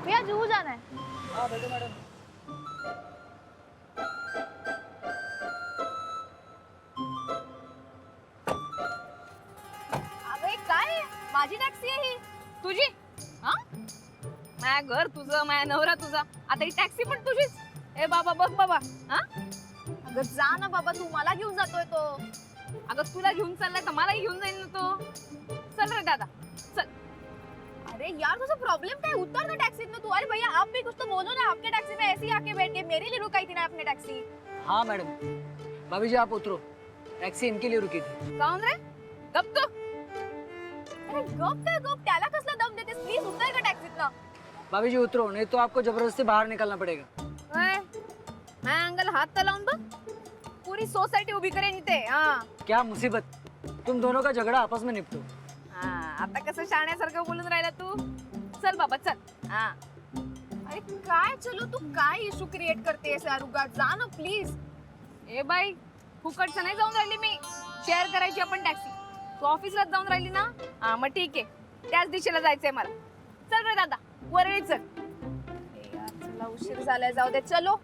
भैया जूहू जाना है। हाँ बैठो मैडम। अबे काय माझी टॅक्सी आहे ही तुझी हा माया घर तुझं माया नवरा तुझा आता ही टॅक्सी पण तुझीच. ए बाबा बघ बाबा हा अगं जा ना बाबा तू मला घेऊन जातोय तो अगं तुला घेऊन चाललाय तर मलाही घेऊन जाईल ना तो. चल रे दादा चल. अरे यार तुझा प्रॉब्लम क्या है उतर ना टैक्सी में तू अरे भैया आप भी कुछ तो बोलो ना आपके टैक्सी में ऐसे ही आके बैठ के मेरे लिए रुकाई थी ना आपने टैक्सी हाँ मैडम। भाभी जी आप उतरो, टैक्सी इनके लिए रुकी थी। काऊन रे गप तो. अरे गप काय गप त्याला कसला दम देतेस प्लीज उतर का टॅक्सीत ना भाभी जी उतरो, नहीं तो आपको जबरदस्ती बाहर निकलना पड़ेगा। ओए माया अंगल हात तर लावून बघ पुरी सोसायटी उभी करेन इथे. हा क्या मुसीबत, तुम दोनों का झगड़ा आपस में निपटो। हा आता कसं शाण्यासारखं बोलून राहिला तू. चल बाबा चल. हा अरे काय चलो तू काय इशू क्रिएट करतेस यार उगाच जा ना प्लीज ए बाई फुकटचं नाही जाऊन राहिली मी. शेअर करायची आपण टॅक्सी. तू ऑफिसलाच जाऊन राहिली ना हा मग ठीक आहे त्याच दिशेला जायचंय मला. चल रे दादा वरळी चल. यार चला उशीर झालाय जाऊ दे चलो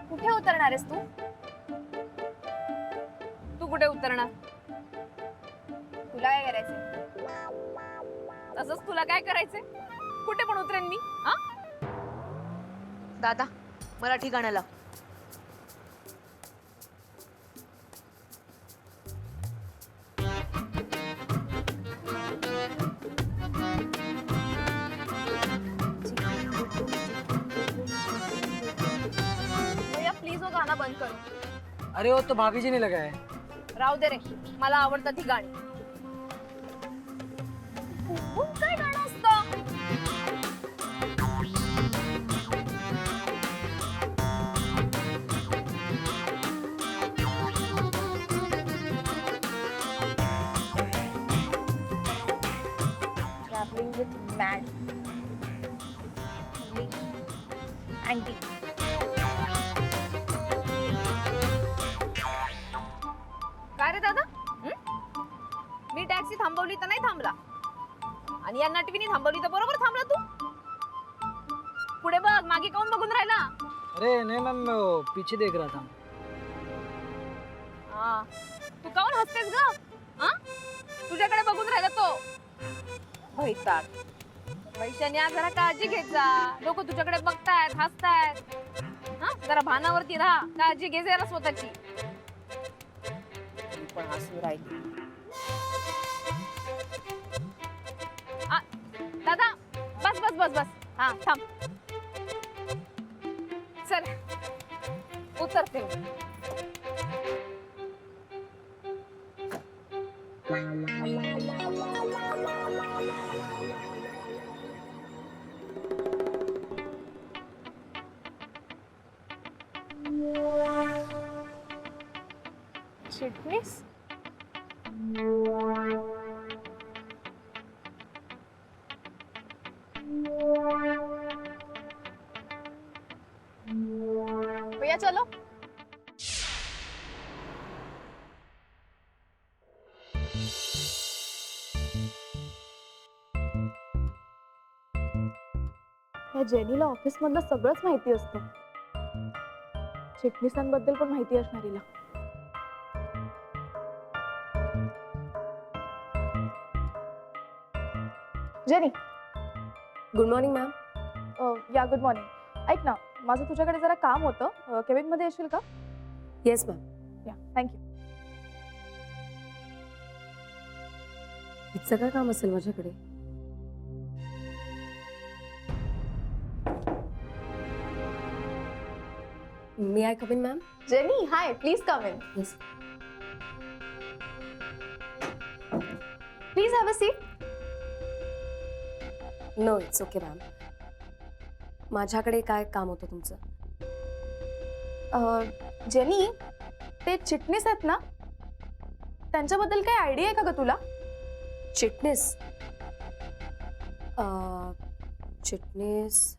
कुठे उतरणार आहेस तू तू कुठे उतरणार तुला काय करायचंय तसंच तुला काय करायचंय कुठे पण उतरेन मी. हा दादा मराठी गाण्याला भैया प्लीज वो गाना बंद करो अरे वो तो भाभी जी ने लगाया है। राहू दे रे मला आवडतात ही गाणी. काय गाणं असतं Traveling with mad auntie. काय रे दादा मी टॅक्सी थांबवली तर नाही थांबला आणि या नटवीने थांबवली तर बरोबर थांबला तू. पुढे बघ मागे काऊन बघून राहिला. अरे नहीं मैम मैं वो पीछे देख रहा था। हा तू काऊन हसतेस ग. हा तुझ्याकडे बघून राहिला तो. भैताड पैशाने जरा काळजी घेत जा. लोक तुझ्याकडे बघतायत हसतायत. हा जरा भानावरती राहा काळजी घे जरा स्वतःची. ती पण हसू राहिली. दादा बस बस बस बस हा थांब. चल उतरते मी. चिटणीस भैया चलो या जेनीला ऑफिस मधलं सगळंच माहिती असतं. चिटणीसांबद्दल पण माहिती असणार हिला. Jenny good morning ma'am. या गुड मॉर्निंग ऐक ना माझं तुझ्याकडे जरा काम होतं केबिन मध्ये येशील का येस मॅम. या थँक्यू हिचं काय काम असेल माझ्याकडे. May I come in ma'am. Jenny hi please come in yes. Please have a seat no it's okay ma'am. माझ्याकडे काय काम होतं तुमचं. जेनी ते चिटणीस आहेत ना त्यांच्याबद्दल काही आयडिया आहे का ग तुला Chitnis. Chitnis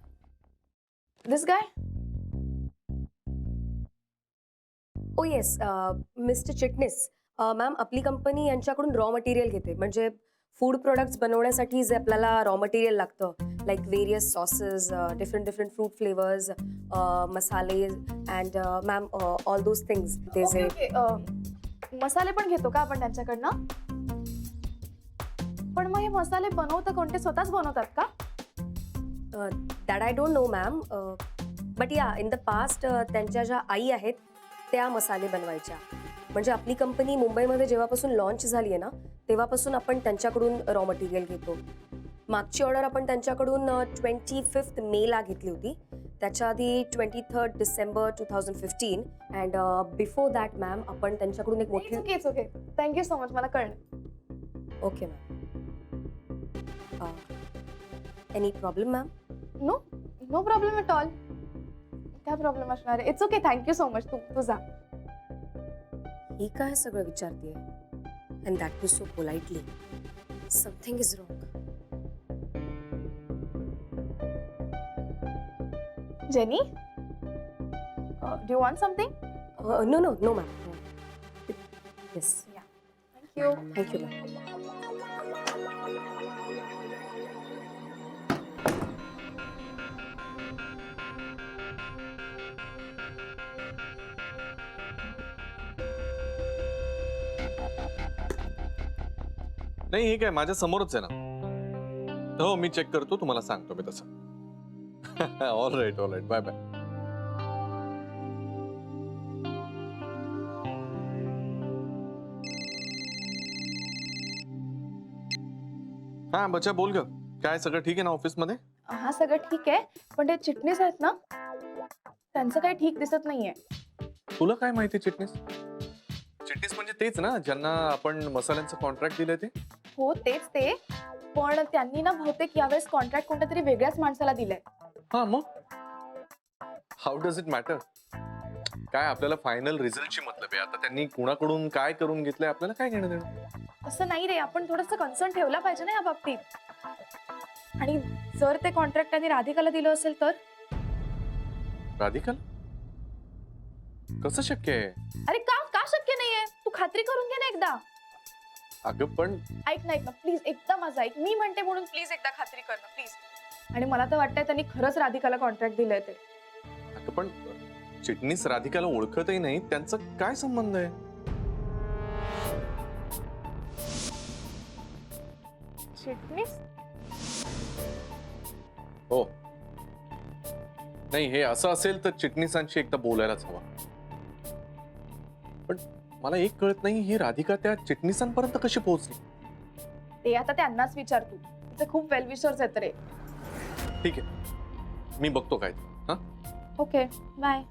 this guy oh yes mister Chitnis ma'am आपली कंपनी यांच्याकडून रॉ मटेरियल घेते, म्हणजे फूड प्रोडक्ट्स बनवण्यासाठी जे आपल्याला रॉ मटेरियल लागतं, like various sauces, different fruit flavours, मसाले and ma'am all those things ते जे मसाले पण घेतो का आपण त्यांच्याकडनं? पण मग हे मसाले बनवतं कोणते, स्वतःच बनवतात का? That I don't know ma'am, but या इन द पास्ट त्यांच्या ज्या आई आहेत त्या मसाले बनवायच्या. म्हणजे आपली कंपनी मुंबईमध्ये जेव्हापासून लॉन्च झाली आहे ना, तेव्हापासून आपण त्यांच्याकडून रॉ मटेरियल घेतो. मागची ऑर्डर आपण त्यांच्याकडून 25 मेला घेतली होती, त्याच्या आधी 23 December 2015 and before that ma'am आपण त्यांच्याकडून एक मोठी. It's okay, thank you so much, मला कळलं. Okay ma'am. Any problem ma'am? No no problem at all. काय प्रॉब्लेम असणार आहे? It's okay, thank you so much. तू जा. ही काय सगळं विचारतेय, and that too so politely. Something is wrong. Jenny, do you want something? No no no ma'am. Yes, thank you. Thank you ma'am. नाही हे काय माझ्या समोरच आहे ना. हो मी चेक करतो, तुम्हाला सांगतो मी तसं. All right bye bye. हा बच्चा बोल ग, काय सगळं ठीक आहे ना ऑफिस मध्ये? हा सगळं ठीक आहे, पण ते चिटणीस आहेत ना, त्यांचं काही ठीक दिसत नाहीये. तुला काय माहिती चिटणीस? चिटणीस म्हणजे तेच ना ज्यांना आपण मसाल्यांचं कॉन्ट्रॅक्ट दिलंय ते? हो तेच ते, पण त्यांनी ना बहुतेक यावेळेस कॉन्ट्रॅक्ट कोणत्या तरी वेगळ्याच माणसाला दिलंय. हा मग हाऊ डज इट मॅटर? काय आपल्याला फायनल रिझल्टची मतलब आहे. आता त्यांनी कुणाकडून काय करून घेतलंय आपल्याला काय घेणं देणं? असं नाही रे, आपण थोडंसं कन्सर्न ठेवला पाहिजे ना या बाबतीत. आणि जर ते कॉन्ट्रॅक्ट त्यांनी राधिकाला दिलं असेल तर? राधिकाला? कसं शक्य आहे? अरे का का शक्य नाहीये? तू खात्री करून घे ना एकदा. अगं पण ऐक ना प्लीज, एकदा माझं ऐक. मी म्हणते म्हणून प्लीज एकदा खात्री कर ना प्लीज. आणि मला तर वाटतंय त्यांनी खरंच राधिकाला कॉन्ट्रॅक्ट दिलंय ते. अगं पण चिटणीस राधिकाला ओळखतही नाही, त्यांचा काय संबंध आहे? चिटणीस? हो नाही, हे असं असेल तर चिटणीसांशी एकदा बोलायलाच हवा. पण मला एक कळत नाही, ही राधिका त्या चिटणीसांपर्यंत कशी पोहोचली? ते आता त्यांनाच विचार तू. तिचे खूप वेल विशर्स आहेत रे. ठीक आहे, मी बघतो काय ते. हा ओके बाय.